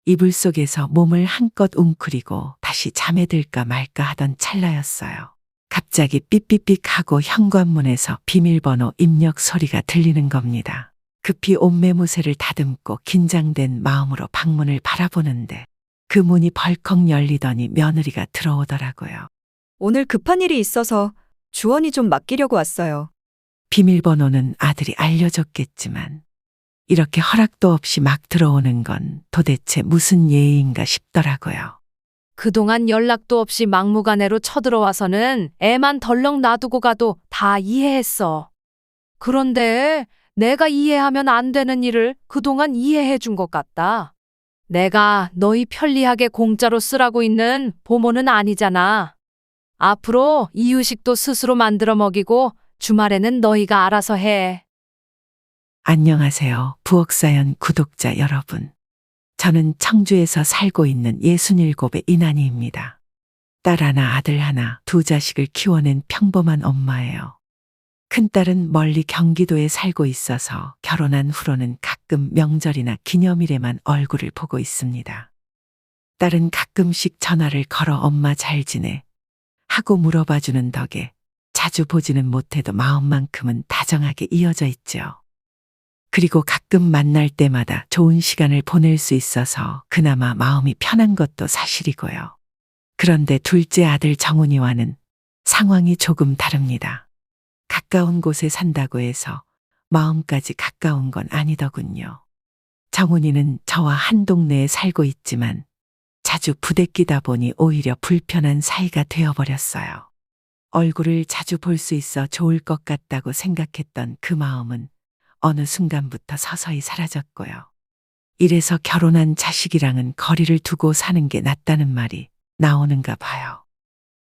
이불 속에서 몸을 한껏 웅크리고 다시 잠에 들까 말까 하던 찰나였어요. 갑자기 삐삐삐하고 현관문에서 비밀번호 입력 소리가 들리는 겁니다. 급히 옷매무새를 다듬고 긴장된 마음으로 방문을 바라보는데 그 문이 벌컥 열리더니 며느리가 들어오더라고요. 오늘 급한 일이 있어서 주원이 좀 맡기려고 왔어요. 비밀번호는 아들이 알려줬겠지만 이렇게 허락도 없이 막 들어오는 건 도대체 무슨 예의인가 싶더라고요. 그동안 연락도 없이 막무가내로 쳐들어와서는 애만 덜렁 놔두고 가도 다 이해했어. 그런데 내가 이해하면 안 되는 일을 그동안 이해해 준 것 같다. 내가 너희 편리하게 공짜로 쓰라고 있는 보모는 아니잖아. 앞으로 이유식도 스스로 만들어 먹이고 주말에는 너희가 알아서 해. 안녕하세요. 부엌사연 구독자 여러분. 저는 청주에서 살고 있는 67의 이난이입니다. 딸 하나 아들 하나 두 자식을 키워낸 평범한 엄마예요. 큰딸은 멀리 경기도에 살고 있어서 결혼한 후로는 가끔 명절이나 기념일에만 얼굴을 보고 있습니다. 딸은 가끔씩 전화를 걸어 엄마 잘 지내? 하고 물어봐주는 덕에 자주 보지는 못해도 마음만큼은 다정하게 이어져 있죠. 그리고 가끔 만날 때마다 좋은 시간을 보낼 수 있어서 그나마 마음이 편한 것도 사실이고요. 그런데 둘째 아들 정훈이와는 상황이 조금 다릅니다. 가까운 곳에 산다고 해서 마음까지 가까운 건 아니더군요. 정훈이는 저와 한 동네에 살고 있지만 자주 부대끼다 보니 오히려 불편한 사이가 되어버렸어요. 얼굴을 자주 볼 수 있어 좋을 것 같다고 생각했던 그 마음은 어느 순간부터 서서히 사라졌고요. 이래서 결혼한 자식이랑은 거리를 두고 사는 게 낫다는 말이 나오는가 봐요.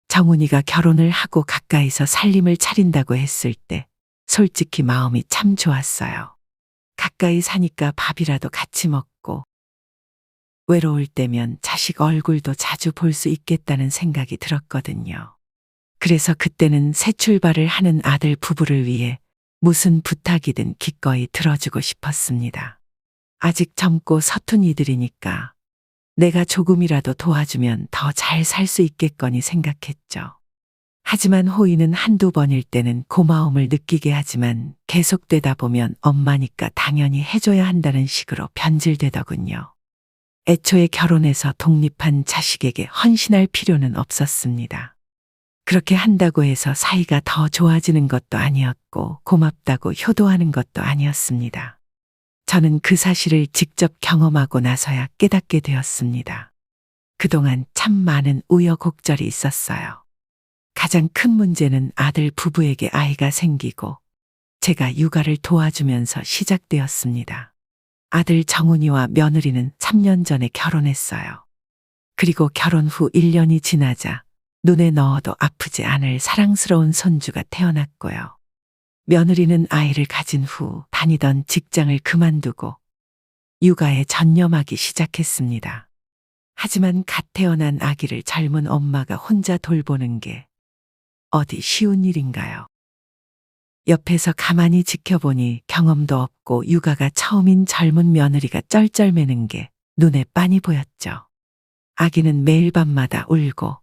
정훈이가 결혼을 하고 가까이서 살림을 차린다고 했을 때 솔직히 마음이 참 좋았어요. 가까이 사니까 밥이라도 같이 먹고 외로울 때면 자식 얼굴도 자주 볼 수 있겠다는 생각이 들었거든요. 그래서 그때는 새 출발을 하는 아들 부부를 위해 무슨 부탁이든 기꺼이 들어주고 싶었습니다. 아직 젊고 서툰 이들이니까 내가 조금이라도 도와주면 더 잘 살 수 있겠거니 생각했죠. 하지만 호의는 한두 번일 때는 고마움을 느끼게 하지만 계속되다 보면 엄마니까 당연히 해줘야 한다는 식으로 변질되더군요. 애초에 결혼해서 독립한 자식에게 헌신할 필요는 없었습니다. 그렇게 한다고 해서 사이가 더 좋아지는 것도 아니었고 고맙다고 효도하는 것도 아니었습니다. 저는 그 사실을 직접 경험하고 나서야 깨닫게 되었습니다. 그동안 참 많은 우여곡절이 있었어요. 가장 큰 문제는 아들 부부에게 아이가 생기고 제가 육아를 도와주면서 시작되었습니다. 아들 정훈이와 며느리는 3년 전에 결혼했어요. 그리고 결혼 후 1년이 지나자 눈에 넣어도 아프지 않을 사랑스러운 손주가 태어났고요. 며느리는 아이를 가진 후 다니던 직장을 그만두고 육아에 전념하기 시작했습니다. 하지만 갓 태어난 아기를 젊은 엄마가 혼자 돌보는 게 어디 쉬운 일인가요? 옆에서 가만히 지켜보니 경험도 없고 육아가 처음인 젊은 며느리가 쩔쩔매는 게 눈에 빤히 보였죠. 아기는 매일 밤마다 울고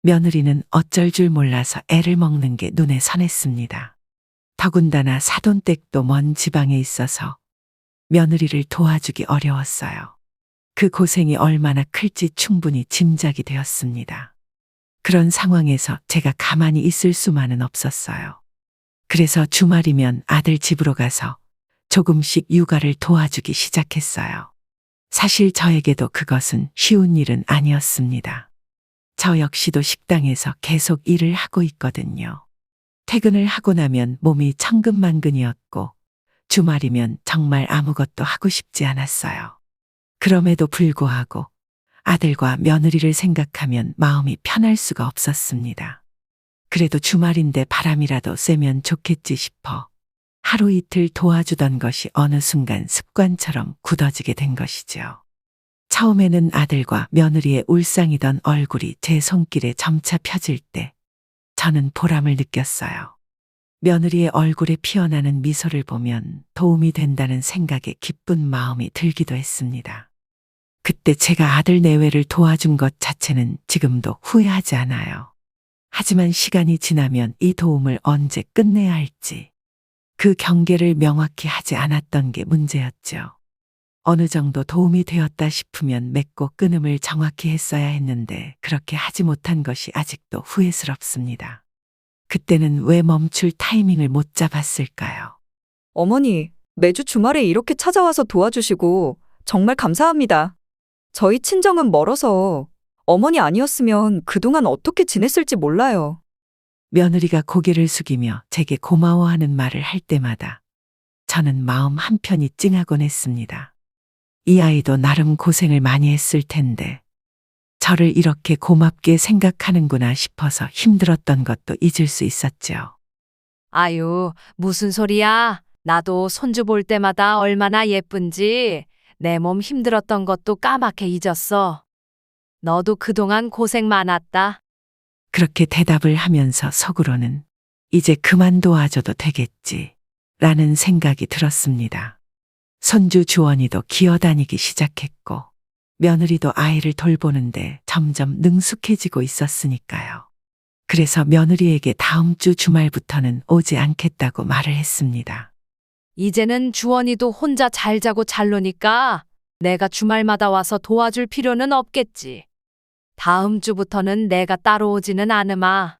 며느리는 어쩔 줄 몰라서 애를 먹는 게 눈에 선했습니다. 더군다나 사돈댁도 먼 지방에 있어서 며느리를 도와주기 어려웠어요. 그 고생이 얼마나 클지 충분히 짐작이 되었습니다. 그런 상황에서 제가 가만히 있을 수만은 없었어요. 그래서 주말이면 아들 집으로 가서 조금씩 육아를 도와주기 시작했어요. 사실 저에게도 그것은 쉬운 일은 아니었습니다. 저 역시도 식당에서 계속 일을 하고 있거든요. 퇴근을 하고 나면 몸이 천근만근이었고 주말이면 정말 아무것도 하고 싶지 않았어요. 그럼에도 불구하고 아들과 며느리를 생각하면 마음이 편할 수가 없었습니다. 그래도 주말인데 바람이라도 쐬면 좋겠지 싶어 하루 이틀 도와주던 것이 어느 순간 습관처럼 굳어지게 된 것이죠. 처음에는 아들과 며느리의 울상이던 얼굴이 제 손길에 점차 펴질 때 저는 보람을 느꼈어요. 며느리의 얼굴에 피어나는 미소를 보면 도움이 된다는 생각에 기쁜 마음이 들기도 했습니다. 그때 제가 아들 내외를 도와준 것 자체는 지금도 후회하지 않아요. 하지만 시간이 지나면 이 도움을 언제 끝내야 할지 그 경계를 명확히 하지 않았던 게 문제였죠. 어느 정도 도움이 되었다 싶으면 맺고 끊음을 정확히 했어야 했는데 그렇게 하지 못한 것이 아직도 후회스럽습니다. 그때는 왜 멈출 타이밍을 못 잡았을까요? 어머니, 매주 주말에 이렇게 찾아와서 도와주시고 정말 감사합니다. 저희 친정은 멀어서 어머니 아니었으면 그동안 어떻게 지냈을지 몰라요. 며느리가 고개를 숙이며 제게 고마워하는 말을 할 때마다 저는 마음 한편이 찡하곤 했습니다. 이 아이도 나름 고생을 많이 했을 텐데 저를 이렇게 고맙게 생각하는구나 싶어서 힘들었던 것도 잊을 수 있었죠. 아유, 무슨 소리야. 나도 손주 볼 때마다 얼마나 예쁜지 내 몸 힘들었던 것도 까맣게 잊었어. 너도 그동안 고생 많았다. 그렇게 대답을 하면서 속으로는 이제 그만 도와줘도 되겠지 라는 생각이 들었습니다. 손주 주원이도 기어다니기 시작했고 며느리도 아이를 돌보는데 점점 능숙해지고 있었으니까요. 그래서 며느리에게 다음 주 주말부터는 오지 않겠다고 말을 했습니다. 이제는 주원이도 혼자 잘 자고 잘 노니까 내가 주말마다 와서 도와줄 필요는 없겠지. 다음 주부터는 내가 따로 오지는 않으마.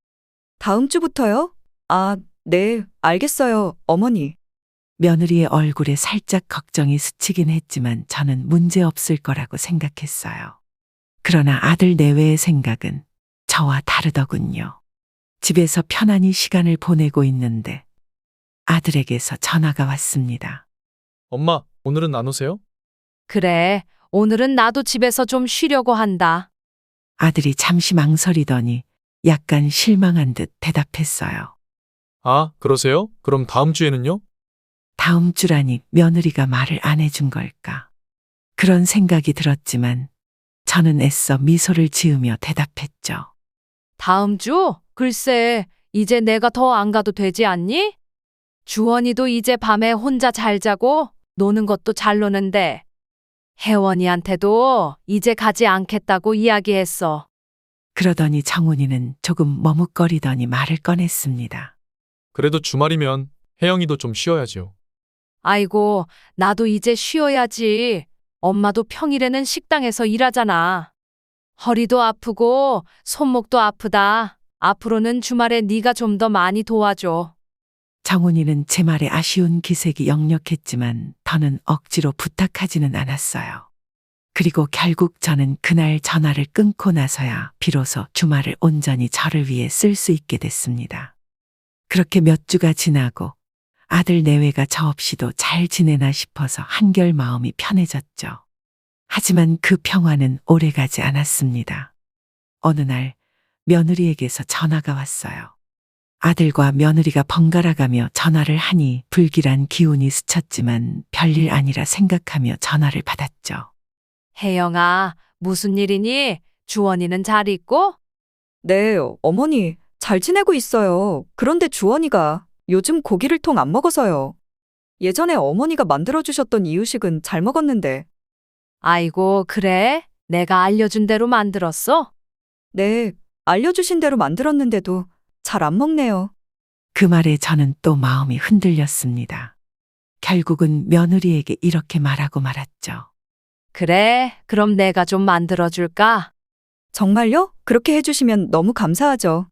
다음 주부터요? 아, 네, 알겠어요, 어머니. 며느리의 얼굴에 살짝 걱정이 스치긴 했지만 저는 문제없을 거라고 생각했어요. 그러나 아들 내외의 생각은 저와 다르더군요. 집에서 편안히 시간을 보내고 있는데 아들에게서 전화가 왔습니다. 엄마, 오늘은 안 오세요? 그래, 오늘은 나도 집에서 좀 쉬려고 한다. 아들이 잠시 망설이더니 약간 실망한 듯 대답했어요. 아, 그러세요? 그럼 다음 주에는요? 다음 주라니 며느리가 말을 안 해준 걸까? 그런 생각이 들었지만 저는 애써 미소를 지으며 대답했죠. 다음 주? 글쎄, 이제 내가 더 안 가도 되지 않니? 주원이도 이제 밤에 혼자 잘 자고 노는 것도 잘 노는데 혜원이한테도 이제 가지 않겠다고 이야기했어. 그러더니 정훈이는 조금 머뭇거리더니 말을 꺼냈습니다. 그래도 주말이면 혜영이도 좀 쉬어야지요. 아이고, 나도 이제 쉬어야지. 엄마도 평일에는 식당에서 일하잖아. 허리도 아프고 손목도 아프다. 앞으로는 주말에 네가 좀 더 많이 도와줘. 정훈이는 제 말에 아쉬운 기색이 역력했지만 더는 억지로 부탁하지는 않았어요. 그리고 결국 저는 그날 전화를 끊고 나서야 비로소 주말을 온전히 저를 위해 쓸 수 있게 됐습니다. 그렇게 몇 주가 지나고 아들 내외가 저 없이도 잘 지내나 싶어서 한결 마음이 편해졌죠. 하지만 그 평화는 오래가지 않았습니다. 어느 날 며느리에게서 전화가 왔어요. 아들과 며느리가 번갈아가며 전화를 하니 불길한 기운이 스쳤지만 별일 아니라 생각하며 전화를 받았죠. 혜영아, 무슨 일이니? 주원이는 잘 있고? 네, 어머니, 잘 지내고 있어요. 그런데 주원이가 요즘 고기를 통 안 먹어서요. 예전에 어머니가 만들어주셨던 이유식은 잘 먹었는데. 아이고, 그래? 내가 알려준 대로 만들었어? 네, 알려주신 대로 만들었는데도 잘 안 먹네요. 그 말에 저는 또 마음이 흔들렸습니다. 결국은 며느리에게 이렇게 말하고 말았죠. 그래, 그럼 내가 좀 만들어줄까? 정말요? 그렇게 해주시면 너무 감사하죠.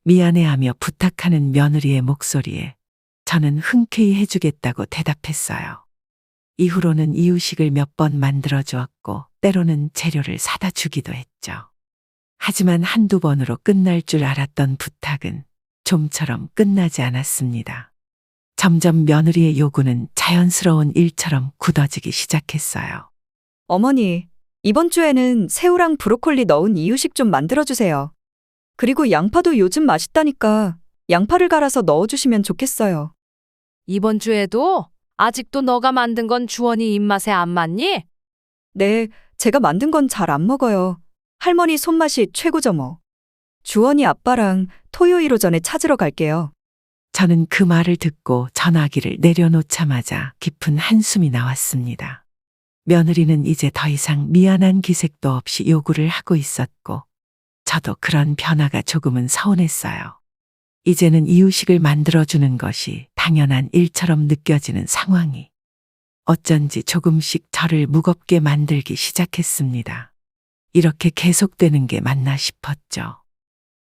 미안해하며 부탁하는 며느리의 목소리에 저는 흔쾌히 해주겠다고 대답했어요. 이후로는 이유식을 몇 번 만들어 주었고 때로는 재료를 사다 주기도 했죠. 하지만 한두 번으로 끝날 줄 알았던 부탁은 좀처럼 끝나지 않았습니다. 점점 며느리의 요구는 자연스러운 일처럼 굳어지기 시작했어요. 어머니, 이번 주에는 새우랑 브로콜리 넣은 이유식 좀 만들어주세요. 그리고 양파도 요즘 맛있다니까 양파를 갈아서 넣어주시면 좋겠어요. 이번 주에도 아직도 너가 만든 건 주원이 입맛에 안 맞니? 네, 제가 만든 건 잘 안 먹어요. 할머니 손맛이 최고죠 뭐. 주원이 아빠랑 토요일 오전에 찾으러 갈게요. 저는 그 말을 듣고 전화기를 내려놓자마자 깊은 한숨이 나왔습니다. 며느리는 이제 더 이상 미안한 기색도 없이 요구를 하고 있었고, 저도 그런 변화가 조금은 서운했어요. 이제는 이유식을 만들어주는 것이 당연한 일처럼 느껴지는 상황이 어쩐지 조금씩 저를 무겁게 만들기 시작했습니다. 이렇게 계속되는 게 맞나 싶었죠.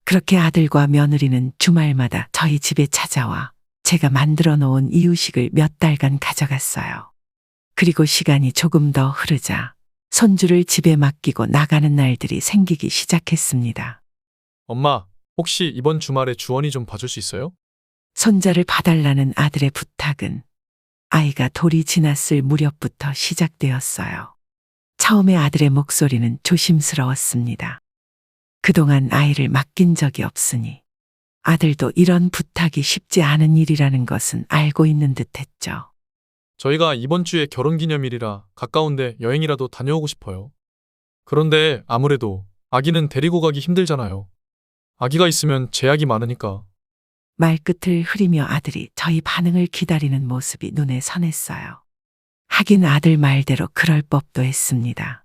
그렇게 아들과 며느리는 주말마다 저희 집에 찾아와 제가 만들어 놓은 이유식을 몇 달간 가져갔어요. 그리고 시간이 조금 더 흐르자 손주를 집에 맡기고 나가는 날들이 생기기 시작했습니다. 엄마, 혹시 이번 주말에 주원이 좀 봐줄 수 있어요? 손자를 봐달라는 아들의 부탁은 아이가 돌이 지났을 무렵부터 시작되었어요. 처음에 아들의 목소리는 조심스러웠습니다. 그동안 아이를 맡긴 적이 없으니 아들도 이런 부탁이 쉽지 않은 일이라는 것은 알고 있는 듯 했죠. 저희가 이번 주에 결혼기념일이라 가까운데 여행이라도 다녀오고 싶어요. 그런데 아무래도 아기는 데리고 가기 힘들잖아요. 아기가 있으면 제약이 많으니까. 말끝을 흐리며 아들이 저희 반응을 기다리는 모습이 눈에 선했어요. 하긴 아들 말대로 그럴 법도 했습니다.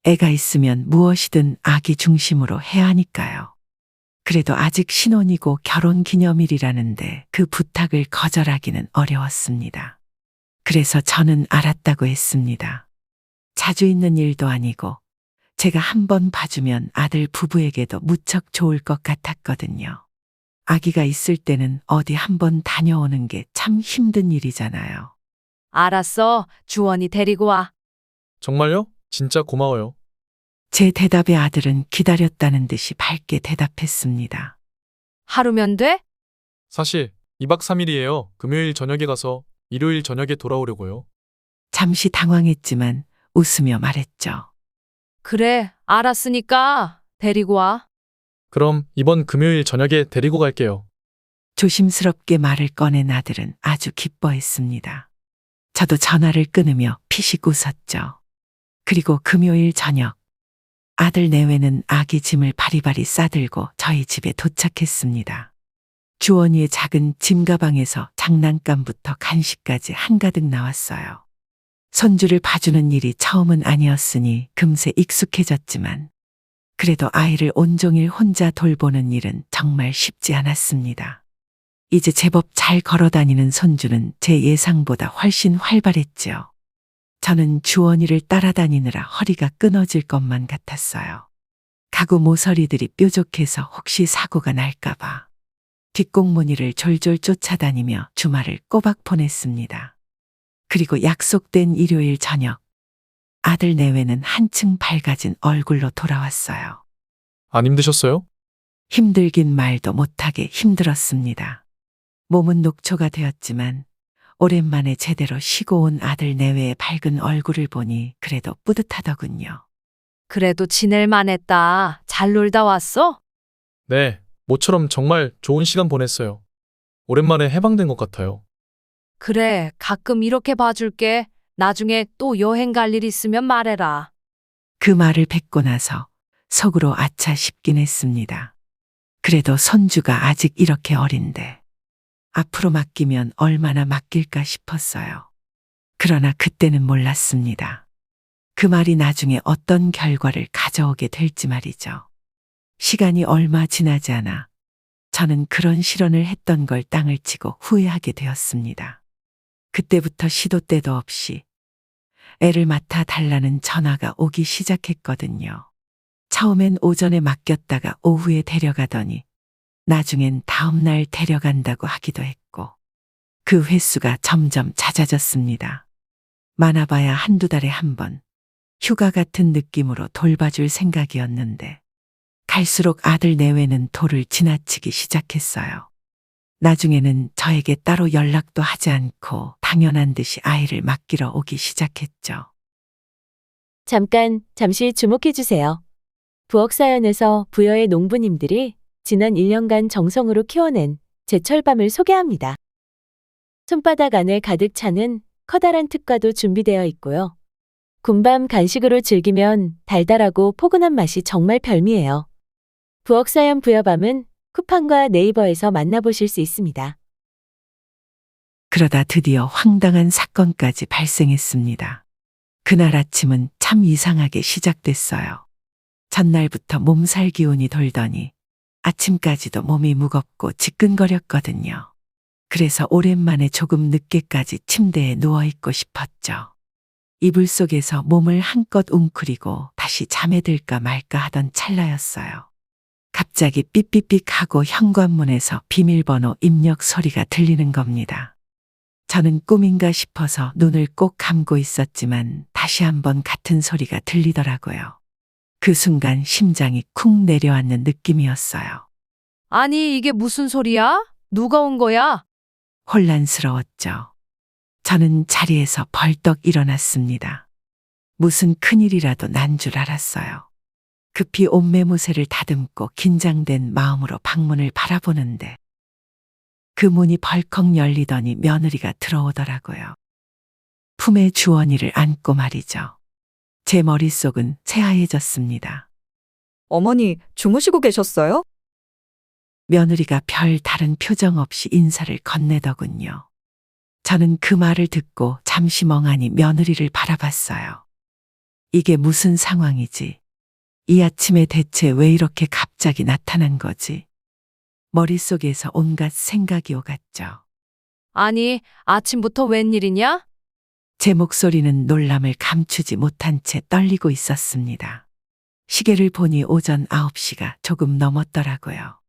애가 있으면 무엇이든 아기 중심으로 해야 하니까요. 그래도 아직 신혼이고 결혼 기념일이라는데 그 부탁을 거절하기는 어려웠습니다. 그래서 저는 알았다고 했습니다. 자주 있는 일도 아니고 제가 한번 봐주면 아들 부부에게도 무척 좋을 것 같았거든요. 아기가 있을 때는 어디 한번 다녀오는 게 참 힘든 일이잖아요. 알았어. 주원이 데리고 와. 정말요? 진짜 고마워요. 제 대답에 아들은 기다렸다는 듯이 밝게 대답했습니다. 하루면 돼? 사실 2박 3일이에요. 금요일 저녁에 가서 일요일 저녁에 돌아오려고요. 잠시 당황했지만 웃으며 말했죠. 그래, 알았으니까 데리고 와. 그럼 이번 금요일 저녁에 데리고 갈게요. 조심스럽게 말을 꺼낸 아들은 아주 기뻐했습니다. 저도 전화를 끊으며 피식 웃었죠. 그리고 금요일 저녁, 아들 내외는 아기 짐을 바리바리 싸들고 저희 집에 도착했습니다. 주원이의 작은 짐가방에서 장난감부터 간식까지 한가득 나왔어요. 손주를 봐주는 일이 처음은 아니었으니 금세 익숙해졌지만 그래도 아이를 온종일 혼자 돌보는 일은 정말 쉽지 않았습니다. 이제 제법 잘 걸어다니는 손주는 제 예상보다 훨씬 활발했지요. 저는 주원이를 따라다니느라 허리가 끊어질 것만 같았어요. 가구 모서리들이 뾰족해서 혹시 사고가 날까봐 뒷공무니를 졸졸 쫓아다니며 주말을 꼬박 보냈습니다. 그리고 약속된 일요일 저녁, 아들 내외는 한층 밝아진 얼굴로 돌아왔어요. 안 힘드셨어요? 힘들긴 말도 못하게 힘들었습니다. 몸은 녹초가 되었지만 오랜만에 제대로 쉬고 온 아들 내외의 밝은 얼굴을 보니 그래도 뿌듯하더군요. 그래도 지낼 만했다. 잘 놀다 왔어? 네, 모처럼 정말 좋은 시간 보냈어요. 오랜만에 해방된 것 같아요. 그래, 가끔 이렇게 봐줄게. 나중에 또 여행 갈 일 있으면 말해라. 그 말을 뱉고 나서 속으로 아차 싶긴 했습니다. 그래도 손주가 아직 이렇게 어린데 앞으로 맡기면 얼마나 맡길까 싶었어요. 그러나 그때는 몰랐습니다. 그 말이 나중에 어떤 결과를 가져오게 될지 말이죠. 시간이 얼마 지나지 않아 저는 그런 실언을 했던 걸 땅을 치고 후회하게 되었습니다. 그때부터 시도 때도 없이 애를 맡아 달라는 전화가 오기 시작했거든요. 처음엔 오전에 맡겼다가 오후에 데려가더니 나중엔 다음 날 데려간다고 하기도 했고 그 횟수가 점점 잦아졌습니다. 많아봐야 한두 달에 한 번 휴가 같은 느낌으로 돌봐줄 생각이었는데 갈수록 아들 내외는 도를 지나치기 시작했어요. 나중에는 저에게 따로 연락도 하지 않고 당연한 듯이 아이를 맡기러 오기 시작했죠. 잠시 주목해 주세요. 부엌사연에서 부여의 농부님들이 지난 1년간 정성으로 키워낸 제철밤을 소개합니다. 손바닥 안에 가득 차는 커다란 특과도 준비되어 있고요. 군밤 간식으로 즐기면 달달하고 포근한 맛이 정말 별미예요. 부엌사연 부여밤은 쿠팡과 네이버에서 만나보실 수 있습니다. 그러다 드디어 황당한 사건까지 발생했습니다. 그날 아침은 참 이상하게 시작됐어요. 전날부터 몸살 기운이 돌더니 아침까지도 몸이 무겁고 지끈거렸거든요. 그래서 오랜만에 조금 늦게까지 침대에 누워있고 싶었죠. 이불 속에서 몸을 한껏 웅크리고 다시 잠에 들까 말까 하던 찰나였어요. 갑자기 삐삐삐 하고 현관문에서 비밀번호 입력 소리가 들리는 겁니다. 저는 꿈인가 싶어서 눈을 꼭 감고 있었지만 다시 한번 같은 소리가 들리더라고요. 그 순간 심장이 쿵 내려앉는 느낌이었어요. 아니, 이게 무슨 소리야? 누가 온 거야? 혼란스러웠죠. 저는 자리에서 벌떡 일어났습니다. 무슨 큰일이라도 난 줄 알았어요. 급히 옷매무새를 다듬고 긴장된 마음으로 방문을 바라보는데 그 문이 벌컥 열리더니 며느리가 들어오더라고요. 품에 주원이를 안고 말이죠. 제 머릿속은 새하얘졌습니다. 어머니, 주무시고 계셨어요? 며느리가 별 다른 표정 없이 인사를 건네더군요. 저는 그 말을 듣고 잠시 멍하니 며느리를 바라봤어요. 이게 무슨 상황이지? 이 아침에 대체 왜 이렇게 갑자기 나타난 거지? 머릿속에서 온갖 생각이 오갔죠. 아니, 아침부터 웬일이냐? 제 목소리는 놀람을 감추지 못한 채 떨리고 있었습니다. 시계를 보니 오전 9시가 조금 넘었더라고요.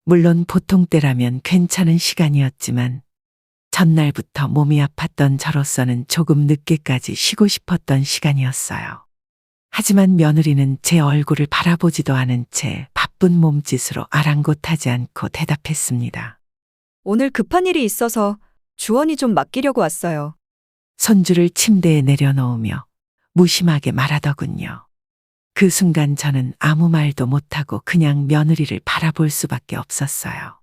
물론 보통 때라면 괜찮은 시간이었지만 전날부터 몸이 아팠던 저로서는 조금 늦게까지 쉬고 싶었던 시간이었어요. 하지만 며느리는 제 얼굴을 바라보지도 않은 채 바쁜 몸짓으로 아랑곳하지 않고 대답했습니다. 오늘 급한 일이 있어서 주원이 좀 맡기려고 왔어요. 손주를 침대에 내려놓으며 무심하게 말하더군요. 그 순간 저는 아무 말도 못하고 그냥 며느리를 바라볼 수밖에 없었어요.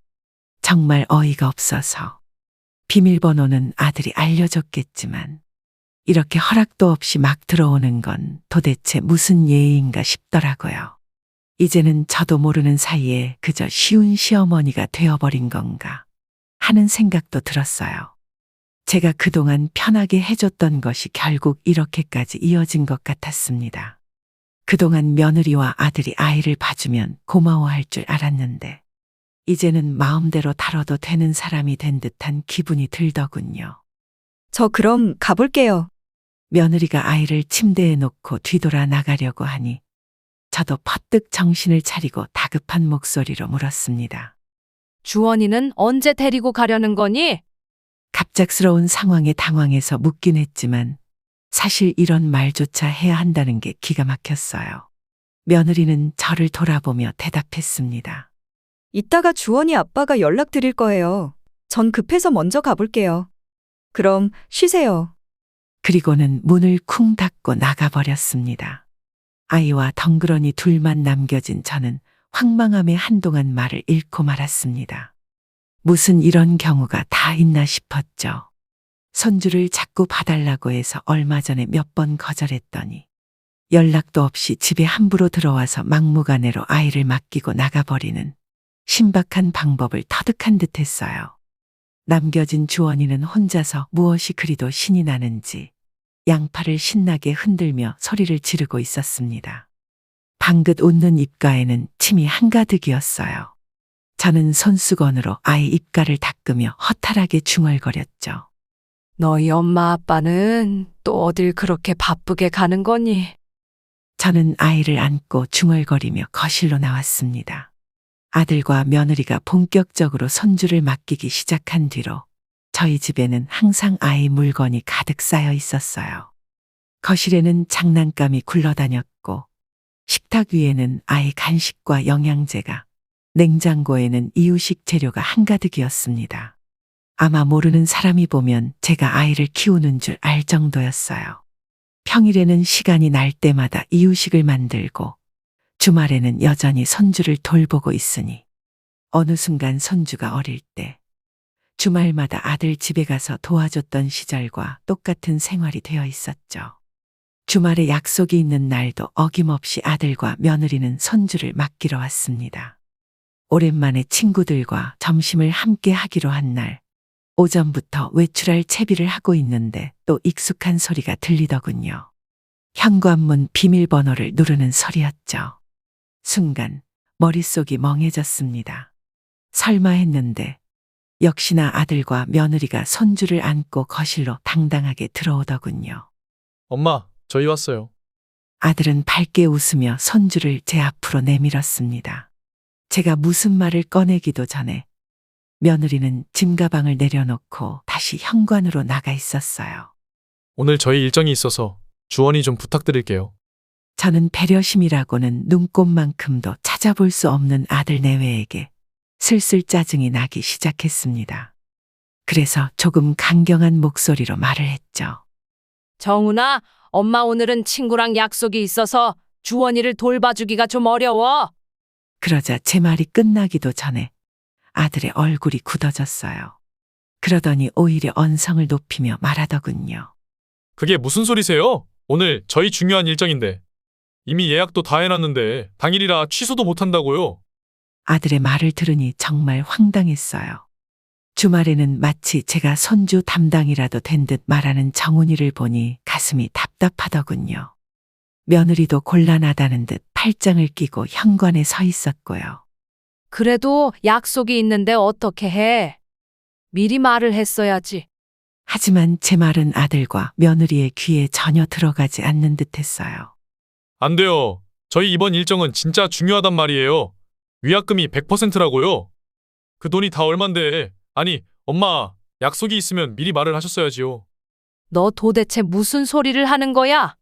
정말 어이가 없어서. 비밀번호는 아들이 알려줬겠지만 이렇게 허락도 없이 막 들어오는 건 도대체 무슨 예의인가 싶더라고요. 이제는 저도 모르는 사이에 그저 쉬운 시어머니가 되어버린 건가 하는 생각도 들었어요. 제가 그동안 편하게 해줬던 것이 결국 이렇게까지 이어진 것 같았습니다. 그동안 며느리와 아들이 아이를 봐주면 고마워할 줄 알았는데 이제는 마음대로 다뤄도 되는 사람이 된 듯한 기분이 들더군요. 저 그럼 가볼게요. 며느리가 아이를 침대에 놓고 뒤돌아 나가려고 하니 저도 퍼뜩 정신을 차리고 다급한 목소리로 물었습니다. 주원이는 언제 데리고 가려는 거니? 갑작스러운 상황에 당황해서 묻긴 했지만 사실 이런 말조차 해야 한다는 게 기가 막혔어요. 며느리는 저를 돌아보며 대답했습니다. 이따가 주원이 아빠가 연락드릴 거예요. 전 급해서 먼저 가볼게요. 그럼 쉬세요. 그리고는 문을 쿵 닫고 나가버렸습니다. 아이와 덩그러니 둘만 남겨진 저는 황망함에 한동안 말을 잃고 말았습니다. 무슨 이런 경우가 다 있나 싶었죠. 손주를 자꾸 봐달라고 해서 얼마 전에 몇 번 거절했더니 연락도 없이 집에 함부로 들어와서 막무가내로 아이를 맡기고 나가버리는 신박한 방법을 터득한 듯했어요. 남겨진 주원이는 혼자서 무엇이 그리도 신이 나는지 양팔을 신나게 흔들며 소리를 지르고 있었습니다. 방긋 웃는 입가에는 침이 한가득이었어요. 저는 손수건으로 아이 입가를 닦으며 허탈하게 중얼거렸죠. 너희 엄마 아빠는 또 어딜 그렇게 바쁘게 가는 거니? 저는 아이를 안고 중얼거리며 거실로 나왔습니다. 아들과 며느리가 본격적으로 손주를 맡기기 시작한 뒤로 저희 집에는 항상 아이 물건이 가득 쌓여 있었어요. 거실에는 장난감이 굴러다녔고 식탁 위에는 아이 간식과 영양제가, 냉장고에는 이유식 재료가 한가득이었습니다. 아마 모르는 사람이 보면 제가 아이를 키우는 줄 알 정도였어요. 평일에는 시간이 날 때마다 이유식을 만들고 주말에는 여전히 손주를 돌보고 있으니 어느 순간 손주가 어릴 때 주말마다 아들 집에 가서 도와줬던 시절과 똑같은 생활이 되어 있었죠. 주말에 약속이 있는 날도 어김없이 아들과 며느리는 손주를 맡기러 왔습니다. 오랜만에 친구들과 점심을 함께 하기로 한 날, 오전부터 외출할 채비를 하고 있는데 또 익숙한 소리가 들리더군요. 현관문 비밀번호를 누르는 소리였죠. 순간 머릿속이 멍해졌습니다. 설마 했는데 역시나 아들과 며느리가 손주를 안고 거실로 당당하게 들어오더군요. 엄마, 저희 왔어요. 아들은 밝게 웃으며 손주를 제 앞으로 내밀었습니다. 제가 무슨 말을 꺼내기도 전에 며느리는 짐가방을 내려놓고 다시 현관으로 나가 있었어요. 오늘 저희 일정이 있어서 주원이 좀 부탁드릴게요. 저는 배려심이라고는 눈꼽만큼도 찾아볼 수 없는 아들 내외에게 슬슬 짜증이 나기 시작했습니다. 그래서 조금 강경한 목소리로 말을 했죠. 정훈아, 엄마 오늘은 친구랑 약속이 있어서 주원이를 돌봐주기가 좀 어려워. 그러자 제 말이 끝나기도 전에 아들의 얼굴이 굳어졌어요. 그러더니 오히려 언성을 높이며 말하더군요. 그게 무슨 소리세요? 오늘 저희 중요한 일정인데. 이미 예약도 다 해놨는데 당일이라 취소도 못한다고요. 아들의 말을 들으니 정말 황당했어요. 주말에는 마치 제가 손주 담당이라도 된 듯 말하는 정훈이를 보니 가슴이 답답하더군요. 며느리도 곤란하다는 듯 팔짱을 끼고 현관에 서 있었고요. 그래도 약속이 있는데 어떻게 해? 미리 말을 했어야지. 하지만 제 말은 아들과 며느리의 귀에 전혀 들어가지 않는 듯했어요. 안 돼요. 저희 이번 일정은 진짜 중요하단 말이에요. 위약금이 100%라고요. 그 돈이 다 얼만데. 아니, 엄마, 약속이 있으면 미리 말을 하셨어야지요. 너 도대체 무슨 소리를 하는 거야?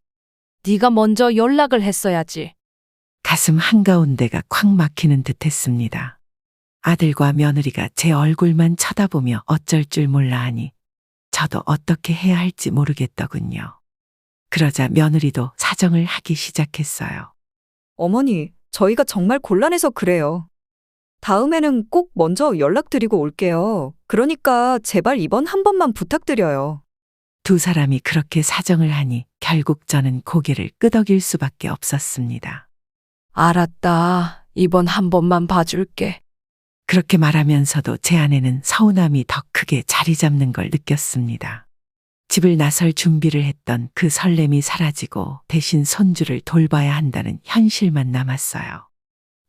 네가 먼저 연락을 했어야지. 가슴 한가운데가 콱 막히는 듯했습니다. 아들과 며느리가 제 얼굴만 쳐다보며 어쩔 줄 몰라 하니 저도 어떻게 해야 할지 모르겠더군요. 그러자 며느리도 사정을 하기 시작했어요. 어머니, 저희가 정말 곤란해서 그래요. 다음에는 꼭 먼저 연락드리고 올게요. 그러니까 제발 이번 한 번만 부탁드려요. 두 사람이 그렇게 사정을 하니 결국 저는 고개를 끄덕일 수밖에 없었습니다. 알았다. 이번 한 번만 봐줄게. 그렇게 말하면서도 제 안에는 서운함이 더 크게 자리 잡는 걸 느꼈습니다. 집을 나설 준비를 했던 그 설렘이 사라지고 대신 손주를 돌봐야 한다는 현실만 남았어요.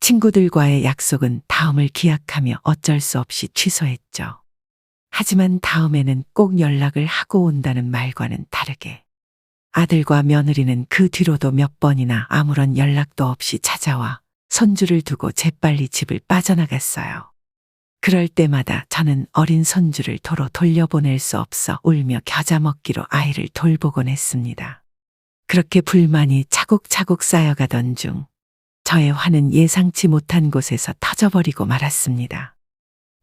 친구들과의 약속은 다음을 기약하며 어쩔 수 없이 취소했죠. 하지만 다음에는 꼭 연락을 하고 온다는 말과는 다르게 아들과 며느리는 그 뒤로도 몇 번이나 아무런 연락도 없이 찾아와 손주를 두고 재빨리 집을 빠져나갔어요. 그럴 때마다 저는 어린 손주를 도로 돌려보낼 수 없어 울며 겨자 먹기로 아이를 돌보곤 했습니다. 그렇게 불만이 차곡차곡 쌓여가던 중 저의 화는 예상치 못한 곳에서 터져버리고 말았습니다.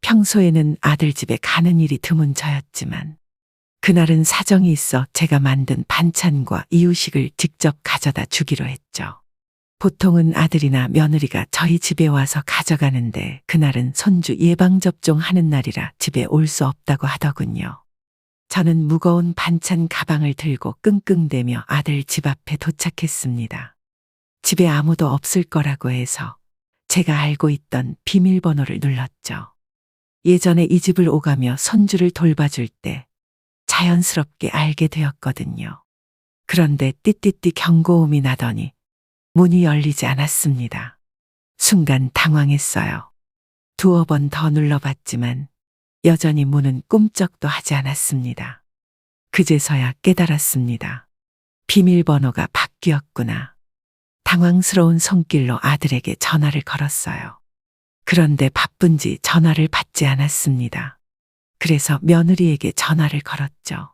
평소에는 아들 집에 가는 일이 드문 저였지만 그날은 사정이 있어 제가 만든 반찬과 이유식을 직접 가져다 주기로 했죠. 보통은 아들이나 며느리가 저희 집에 와서 가져가는데 그날은 손주 예방접종 하는 날이라 집에 올 수 없다고 하더군요. 저는 무거운 반찬 가방을 들고 끙끙대며 아들 집 앞에 도착했습니다. 집에 아무도 없을 거라고 해서 제가 알고 있던 비밀번호를 눌렀죠. 예전에 이 집을 오가며 손주를 돌봐줄 때 자연스럽게 알게 되었거든요. 그런데 띠띠띠 경고음이 나더니 문이 열리지 않았습니다. 순간 당황했어요. 두어 번 더 눌러봤지만 여전히 문은 꿈쩍도 하지 않았습니다. 그제서야 깨달았습니다. 비밀번호가 바뀌었구나. 당황스러운 손길로 아들에게 전화를 걸었어요. 그런데 바쁜지 전화를 받지 않았습니다. 그래서 며느리에게 전화를 걸었죠.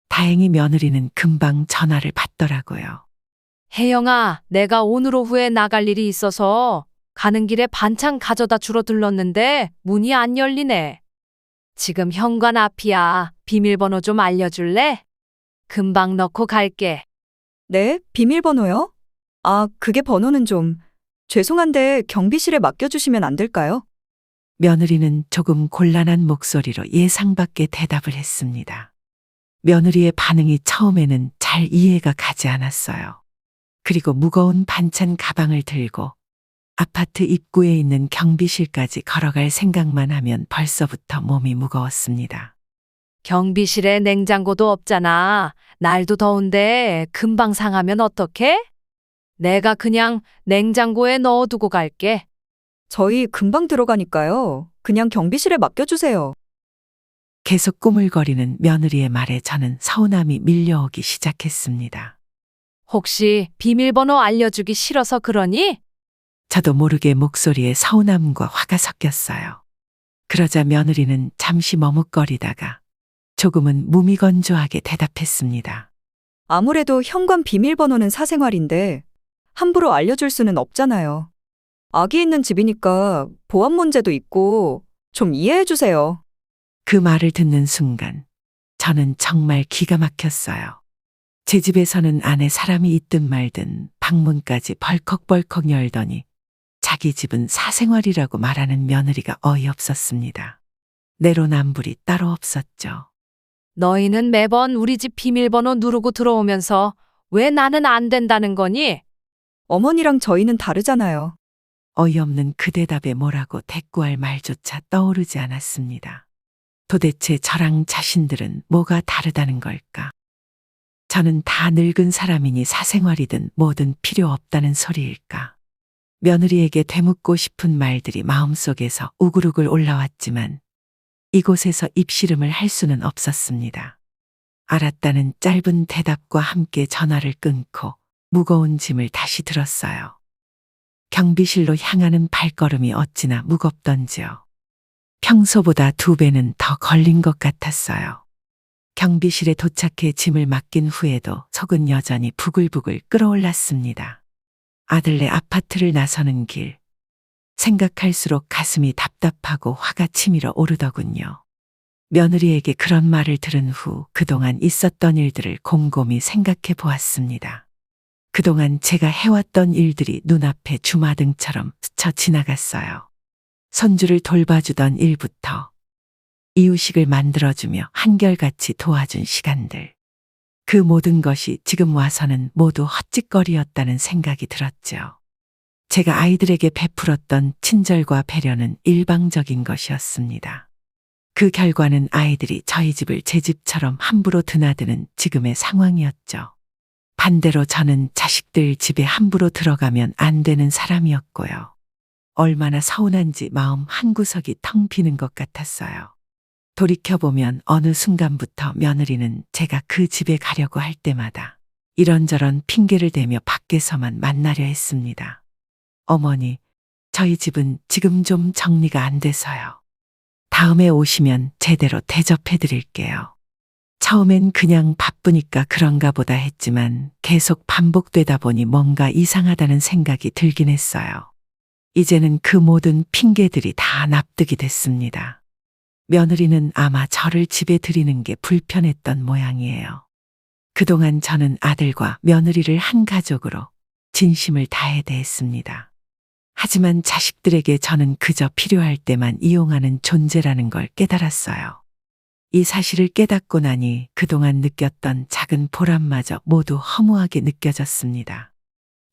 다행히 며느리는 금방 전화를 받더라고요. 혜영아, 내가 오늘 오후에 나갈 일이 있어서 가는 길에 반찬 가져다 주러 들렀는데 문이 안 열리네. 지금 현관 앞이야. 비밀번호 좀 알려줄래? 금방 넣고 갈게. 네, 비밀번호요? 아, 그게 번호는 좀 죄송한데 경비실에 맡겨주시면 안 될까요? 며느리는 조금 곤란한 목소리로 예상 밖의 대답을 했습니다. 며느리의 반응이 처음에는 잘 이해가 가지 않았어요. 그리고 무거운 반찬 가방을 들고 아파트 입구에 있는 경비실까지 걸어갈 생각만 하면 벌써부터 몸이 무거웠습니다. 경비실에 냉장고도 없잖아. 날도 더운데 금방 상하면 어떡해? 내가 그냥 냉장고에 넣어두고 갈게. 저희 금방 들어가니까요. 그냥 경비실에 맡겨주세요. 계속 꾸물거리는 며느리의 말에 저는 서운함이 밀려오기 시작했습니다. 혹시 비밀번호 알려주기 싫어서 그러니? 저도 모르게 목소리에 서운함과 화가 섞였어요. 그러자 며느리는 잠시 머뭇거리다가 조금은 무미건조하게 대답했습니다. 아무래도 현관 비밀번호는 사생활인데 함부로 알려줄 수는 없잖아요. 아기 있는 집이니까 보안 문제도 있고 좀 이해해주세요. 그 말을 듣는 순간 저는 정말 기가 막혔어요. 제 집에서는 안에 사람이 있든 말든 방문까지 벌컥벌컥 열더니 자기 집은 사생활이라고 말하는 며느리가 어이없었습니다. 내로남불이 따로 없었죠. 너희는 매번 우리 집 비밀번호 누르고 들어오면서 왜 나는 안 된다는 거니? 어머니랑 저희는 다르잖아요. 어이없는 그 대답에 뭐라고 대꾸할 말조차 떠오르지 않았습니다. 도대체 저랑 자신들은 뭐가 다르다는 걸까? 저는 다 늙은 사람이니 사생활이든 뭐든 필요 없다는 소리일까? 며느리에게 되묻고 싶은 말들이 마음속에서 우글우글 올라왔지만 이곳에서 입씨름을 할 수는 없었습니다. 알았다는 짧은 대답과 함께 전화를 끊고 무거운 짐을 다시 들었어요. 경비실로 향하는 발걸음이 어찌나 무겁던지요. 평소보다 2배는 더 걸린 것 같았어요. 경비실에 도착해 짐을 맡긴 후에도 속은 여전히 부글부글 끓어올랐습니다. 아들네 아파트를 나서는 길. 생각할수록 가슴이 답답하고 화가 치밀어 오르더군요. 며느리에게 그런 말을 들은 후 그동안 있었던 일들을 곰곰이 생각해 보았습니다. 그동안 제가 해왔던 일들이 눈앞에 주마등처럼 스쳐 지나갔어요. 손주를 돌봐주던 일부터 이유식을 만들어주며 한결같이 도와준 시간들. 그 모든 것이 지금 와서는 모두 헛짓거리였다는 생각이 들었죠. 제가 아이들에게 베풀었던 친절과 배려는 일방적인 것이었습니다. 그 결과는 아이들이 저희 집을 제 집처럼 함부로 드나드는 지금의 상황이었죠. 반대로 저는 자식들 집에 함부로 들어가면 안 되는 사람이었고요. 얼마나 서운한지 마음 한구석이 텅 비는 것 같았어요. 돌이켜보면 어느 순간부터 며느리는 제가 그 집에 가려고 할 때마다 이런저런 핑계를 대며 밖에서만 만나려 했습니다. 어머니, 저희 집은 지금 좀 정리가 안 돼서요. 다음에 오시면 제대로 대접해 드릴게요. 처음엔 그냥 바쁘니까 그런가 보다 했지만 계속 반복되다 보니 뭔가 이상하다는 생각이 들긴 했어요. 이제는 그 모든 핑계들이 다 납득이 됐습니다. 며느리는 아마 저를 집에 들이는 게 불편했던 모양이에요. 그동안 저는 아들과 며느리를 한 가족으로 진심을 다해 대했습니다. 하지만 자식들에게 저는 그저 필요할 때만 이용하는 존재라는 걸 깨달았어요. 이 사실을 깨닫고 나니 그동안 느꼈던 작은 보람마저 모두 허무하게 느껴졌습니다.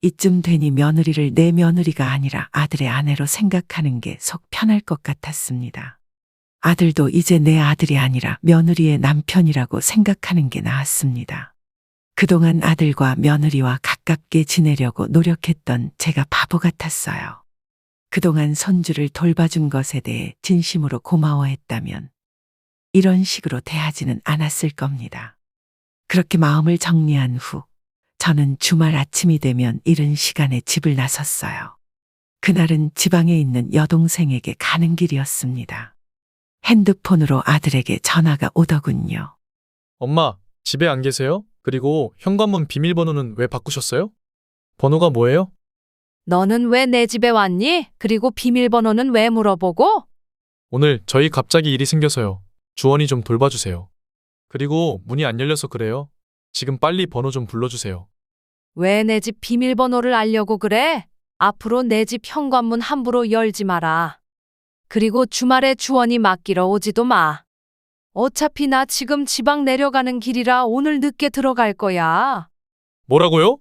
이쯤 되니 며느리를 내 며느리가 아니라 아들의 아내로 생각하는 게 속 편할 것 같았습니다. 아들도 이제 내 아들이 아니라 며느리의 남편이라고 생각하는 게 나았습니다. 그동안 아들과 며느리와 가깝게 지내려고 노력했던 제가 바보 같았어요. 그동안 손주를 돌봐준 것에 대해 진심으로 고마워했다면 이런 식으로 대하지는 않았을 겁니다. 그렇게 마음을 정리한 후 저는 주말 아침이 되면 이른 시간에 집을 나섰어요. 그날은 지방에 있는 여동생에게 가는 길이었습니다. 핸드폰으로 아들에게 전화가 오더군요. 엄마, 집에 안 계세요? 그리고 현관문 비밀번호는 왜 바꾸셨어요? 번호가 뭐예요? 너는 왜 내 집에 왔니? 그리고 비밀번호는 왜 물어보고? 오늘 저희 갑자기 일이 생겨서요. 주원이 좀 돌봐주세요. 그리고 문이 안 열려서 그래요. 지금 빨리 번호 좀 불러주세요. 왜 내 집 비밀번호를 알려고 그래? 앞으로 내 집 현관문 함부로 열지 마라. 그리고 주말에 주원이 맡기러 오지도 마. 어차피 나 지금 지방 내려가는 길이라 오늘 늦게 들어갈 거야. 뭐라고요?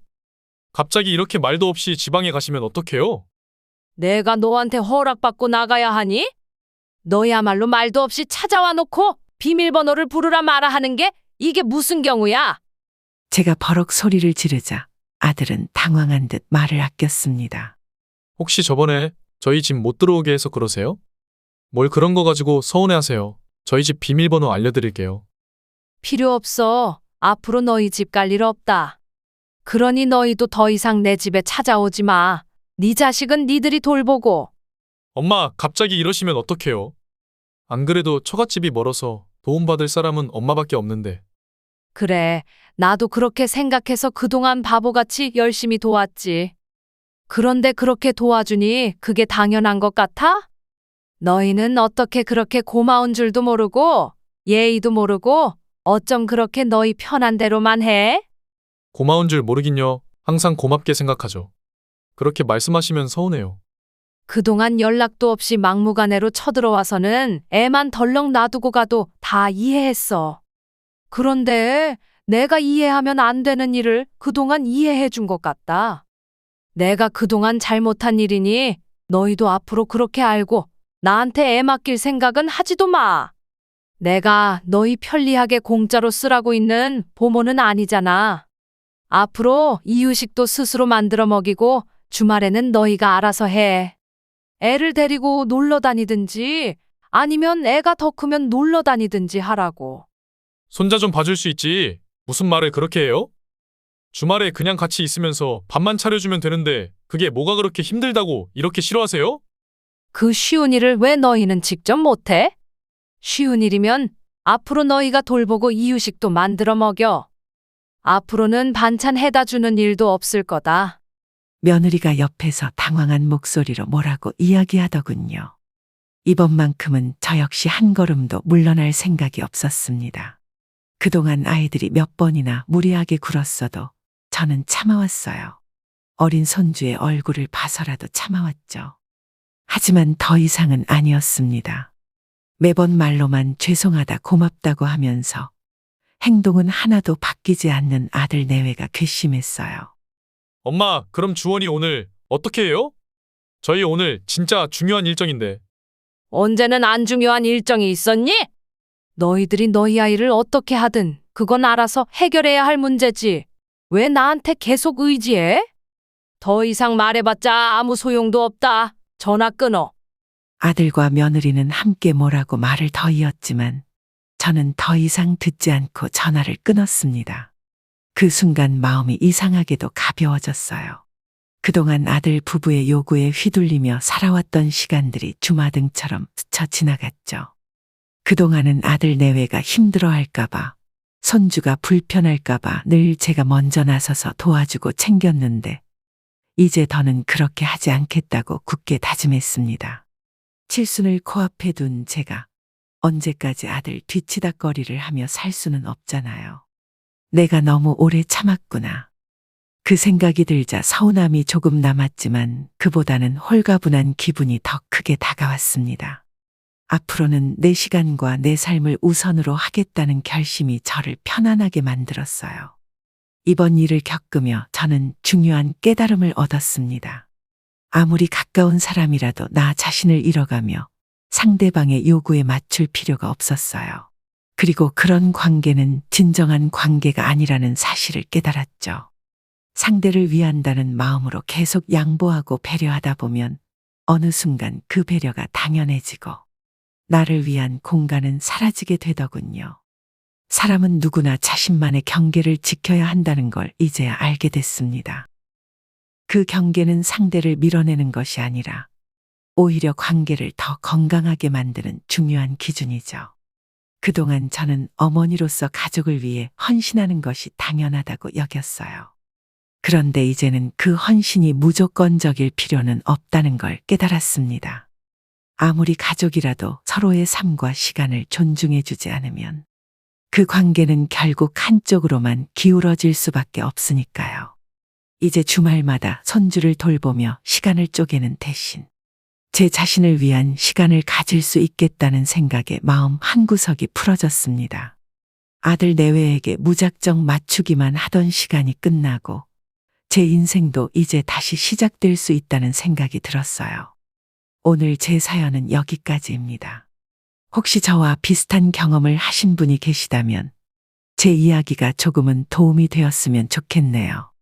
갑자기 이렇게 말도 없이 지방에 가시면 어떡해요? 내가 너한테 허락받고 나가야 하니? 너야말로 말도 없이 찾아와 놓고 비밀번호를 부르라 마라 하는 게 이게 무슨 경우야? 제가 버럭 소리를 지르자 아들은 당황한 듯 말을 아꼈습니다. 혹시 저번에 저희 집 못 들어오게 해서 그러세요? 뭘 그런 거 가지고 서운해하세요. 저희 집 비밀번호 알려드릴게요. 필요 없어. 앞으로 너희 집 갈 일 없다. 그러니 너희도 더 이상 내 집에 찾아오지 마. 네 자식은 니들이 돌보고. 엄마, 갑자기 이러시면 어떡해요? 안 그래도 처갓집이 멀어서 도움받을 사람은 엄마밖에 없는데. 그래, 나도 그렇게 생각해서 그동안 바보같이 열심히 도왔지. 그런데 그렇게 도와주니 그게 당연한 것 같아? 너희는 어떻게 그렇게 고마운 줄도 모르고 예의도 모르고 어쩜 그렇게 너희 편한 대로만 해? 고마운 줄 모르긴요. 항상 고맙게 생각하죠. 그렇게 말씀하시면 서운해요. 그동안 연락도 없이 막무가내로 쳐들어와서는 애만 덜렁 놔두고 가도 다 이해했어. 그런데 내가 이해하면 안 되는 일을 그동안 이해해 준 것 같다. 내가 그동안 잘못한 일이니 너희도 앞으로 그렇게 알고 나한테 애 맡길 생각은 하지도 마. 내가 너희 편리하게 공짜로 쓰라고 있는 보모는 아니잖아. 앞으로 이유식도 스스로 만들어 먹이고 주말에는 너희가 알아서 해. 애를 데리고 놀러 다니든지 아니면 애가 더 크면 놀러 다니든지 하라고. 손자 좀 봐줄 수 있지. 무슨 말을 그렇게 해요? 주말에 그냥 같이 있으면서 밥만 차려주면 되는데 그게 뭐가 그렇게 힘들다고 이렇게 싫어하세요? 그 쉬운 일을 왜 너희는 직접 못해? 쉬운 일이면 앞으로 너희가 돌보고 이유식도 만들어 먹여. 앞으로는 반찬 해다 주는 일도 없을 거다. 며느리가 옆에서 당황한 목소리로 뭐라고 이야기하더군요. 이번만큼은 저 역시 한 걸음도 물러날 생각이 없었습니다. 그동안 아이들이 몇 번이나 무리하게 굴었어도 저는 참아왔어요. 어린 손주의 얼굴을 봐서라도 참아왔죠. 하지만 더 이상은 아니었습니다. 매번 말로만 죄송하다 고맙다고 하면서 행동은 하나도 바뀌지 않는 아들 내외가 괘씸했어요. 엄마, 그럼 주원이 오늘 어떻게 해요? 저희 오늘 진짜 중요한 일정인데. 언제는 안 중요한 일정이 있었니? 너희들이 너희 아이를 어떻게 하든 그건 알아서 해결해야 할 문제지. 왜 나한테 계속 의지해? 더 이상 말해봤자 아무 소용도 없다. 전화 끊어. 아들과 며느리는 함께 뭐라고 말을 더 이었지만 저는 더 이상 듣지 않고 전화를 끊었습니다. 그 순간 마음이 이상하게도 가벼워졌어요. 그동안 아들 부부의 요구에 휘둘리며 살아왔던 시간들이 주마등처럼 스쳐 지나갔죠. 그동안은 아들 내외가 힘들어할까봐, 손주가 불편할까봐 늘 제가 먼저 나서서 도와주고 챙겼는데 이제 더는 그렇게 하지 않겠다고 굳게 다짐했습니다. 칠순을 코앞에 둔 제가 언제까지 아들 뒤치다꺼리를 하며 살 수는 없잖아요. 내가 너무 오래 참았구나. 그 생각이 들자 서운함이 조금 남았지만 그보다는 홀가분한 기분이 더 크게 다가왔습니다. 앞으로는 내 시간과 내 삶을 우선으로 하겠다는 결심이 저를 편안하게 만들었어요. 이번 일을 겪으며 저는 중요한 깨달음을 얻었습니다. 아무리 가까운 사람이라도 나 자신을 잃어가며 상대방의 요구에 맞출 필요가 없었어요. 그리고 그런 관계는 진정한 관계가 아니라는 사실을 깨달았죠. 상대를 위한다는 마음으로 계속 양보하고 배려하다 보면 어느 순간 그 배려가 당연해지고 나를 위한 공간은 사라지게 되더군요. 사람은 누구나 자신만의 경계를 지켜야 한다는 걸 이제야 알게 됐습니다. 그 경계는 상대를 밀어내는 것이 아니라 오히려 관계를 더 건강하게 만드는 중요한 기준이죠. 그동안 저는 어머니로서 가족을 위해 헌신하는 것이 당연하다고 여겼어요. 그런데 이제는 그 헌신이 무조건적일 필요는 없다는 걸 깨달았습니다. 아무리 가족이라도 서로의 삶과 시간을 존중해주지 않으면 그 관계는 결국 한쪽으로만 기울어질 수밖에 없으니까요. 이제 주말마다 손주를 돌보며 시간을 쪼개는 대신 제 자신을 위한 시간을 가질 수 있겠다는 생각에 마음 한구석이 풀어졌습니다. 아들 내외에게 무작정 맞추기만 하던 시간이 끝나고 제 인생도 이제 다시 시작될 수 있다는 생각이 들었어요. 오늘 제 사연은 여기까지입니다. 혹시 저와 비슷한 경험을 하신 분이 계시다면 제 이야기가 조금은 도움이 되었으면 좋겠네요.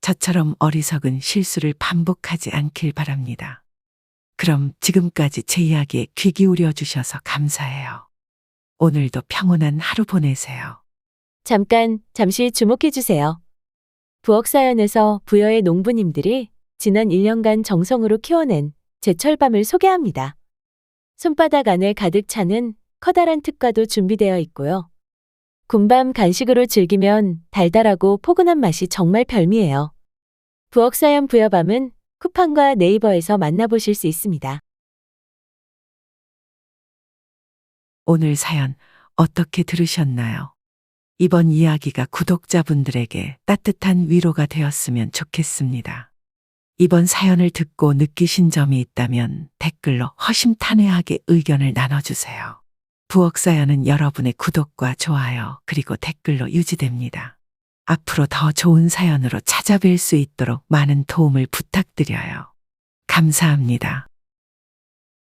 저처럼 어리석은 실수를 반복하지 않길 바랍니다. 그럼 지금까지 제 이야기에 귀 기울여 주셔서 감사해요. 오늘도 평온한 하루 보내세요. 잠시 주목해 주세요. 부엌사연에서 부여의 농부님들이 지난 1년간 정성으로 키워낸 제철밤을 소개합니다. 손바닥 안에 가득 차는 커다란 특과도 준비되어 있고요. 군밤 간식으로 즐기면 달달하고 포근한 맛이 정말 별미예요. 부엌사연 부여밤은 쿠팡과 네이버에서 만나보실 수 있습니다. 오늘 사연 어떻게 들으셨나요? 이번 이야기가 구독자분들에게 따뜻한 위로가 되었으면 좋겠습니다. 이번 사연을 듣고 느끼신 점이 있다면 댓글로 허심탄회하게 의견을 나눠주세요. 부엌사연은 여러분의 구독과 좋아요 그리고 댓글로 유지됩니다. 앞으로 더 좋은 사연으로 찾아뵐 수 있도록 많은 도움을 부탁드려요. 감사합니다.